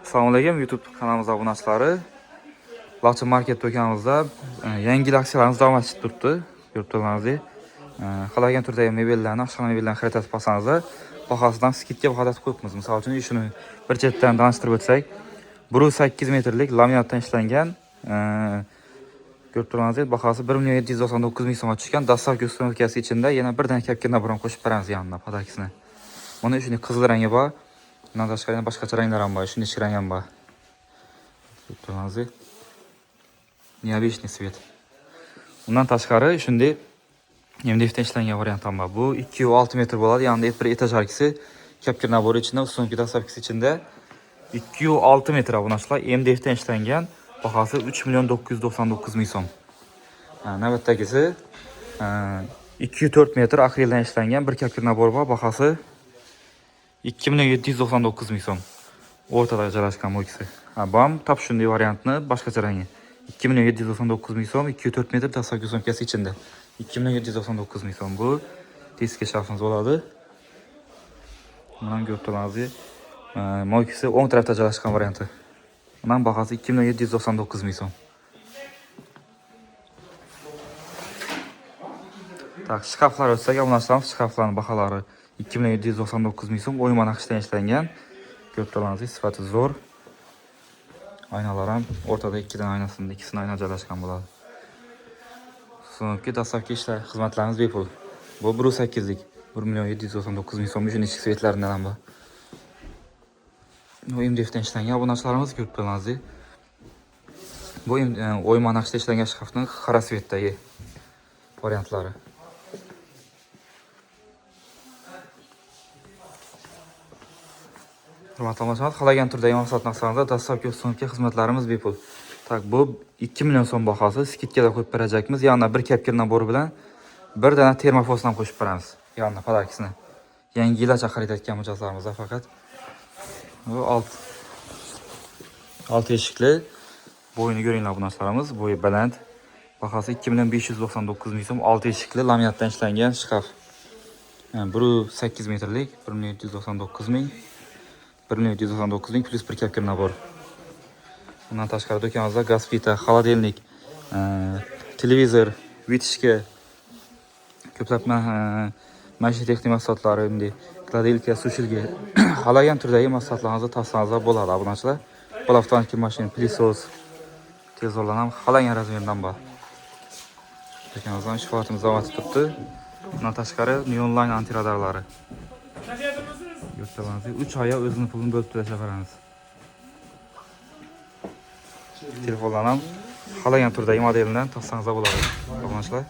Assalomu alaykum YouTube kanalimiz obunachilari. Laçın market do'konimizda yangi aksiyalarimiz davom etib turibdi. Ko'rib turganingizdek, xohlagan turdagi mebellarni, oshxona mebellarini xarid qilsangiz, bahosidan skidga baholatib qo'yibmiz. Misol uchun shuni bir chetdan tanishtirib o'tsak, 1.8 metrlik laminatdan ishlangan, ko'rib turganingizdek, bahosi 1.799 ming so'mga tushgan. Dastavka uslunkasi ichida yana bir dana kapkir nabron qo'shib beramiz yanına podakisini. Mana shuni qizil rangi bor. Bundan tashqari boshqacha ranglar ham bor. Shuni ichki rang ham bor. Ko'rib turganingizdek, необычный свет. Undan tashqari shunday MDFdan ishlangan variant ham bor. Bu 2.6 metr bo'ladi. Yonida bir etaj arkisi, kapkir nabori ichida, ustunki dastavkasi ichida 2.6 metr obunachilar MDFdan ishlangan. Bahosi 3.999 ming so'm. Navbatdagisi 2.4 metr akrildan ishlangan bir kapkir nabori bor. Bahosi 2.799 ming so'm. O'rtada joylashgan bu ikisi. Bu ham tap shunday variantni boshqacha rangi. 2.799 ming so'm, 2.4 metr dastavka uslunkasi ichida. 2.799 ming so'm. Bu disk shafimiz bo'ladi. Mana ko'rib turganingizdek, moykisi o'ng tarafda joylashgan varianti. Bundan bahosi 2.799 ming so'm. Tak, shkaflar o'tsak, obunachilarimiz shkaflarning baholari 2.799 ming so'm, o'yma naqshdan ishlangan. Ko'rib turganingizdek, sifati zo'r. Aynalar ham o'rtada ikkidan oynasida ikkisini oyna joylashgan bo'ladi. So'nggi dastavka ishlar xizmatlarimiz bepul. Bu 1.8 lik 1.799 ming so'm uchun ichki svetlaridan ham bor. Bu MDFdan ishlangan obunachilarimiz ko'rib turganingizdek. Bu o'yma naqshda ishlangan shkafning qora svetdagi variantlari. Hurmatli tomoshabinlar, xohlagan turdagi mahsulotni olsangiz, dastavka ustunki xizmatlarimiz bepul. Tak, bu 2 million so'm bahosi, skidkada qo'yib berajakmiz. Yanına bir kapkir nabori bilan bir dana termofosdan qo'shib beramiz. Yanına podakisini. Yangi yilgacha xarid etgan mijozlarimiz faqat. Bu alt eshikli, bo'yini ko'ringlar obunachilarimiz, bo'yi baland. Bahosi 2.599 ming so'm, alt eshikli laminatdan ishlangan shkaf. 1.8 metrlik 1.799 ming. 1.799 ming plus bir kapkir nabor. Bundan tashqari do'konimizda gaz plita, xolodilnik, televizor, vitishka, ko'plab maishiy texnik mahsulotlari, kladilka, sushilka, xohlagan turdagi mahsulotlarimizni tavsiyangizlar bo'ladi obunachilar. Bu avtomatik mashina, pilisos, tezorlar ham xohlagan razmerdan bor. Do'konimizdan ish faoliyatimiz davom etib turibdi. Bundan tashqari neonline antiradarlari. 3 oyga o'zini pulini bo'lib to'lashga beramiz. Telefonlarni ham xohlagan turdagi modeldan topsangiz bo'ladi. Obunachilar,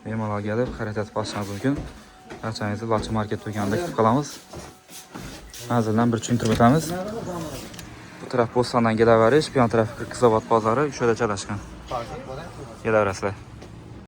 bemalol kelib xarid etib olishingiz mumkin. Barchangizni Laçın market do'konida kutib qolamiz. Manzildan bir tushuntirib o'tamiz. Bu taraf Bo'stondan kelaverish, bu yon taraf Qirg'izobod bozori, shunda joylashgan. Kelaverasizlar.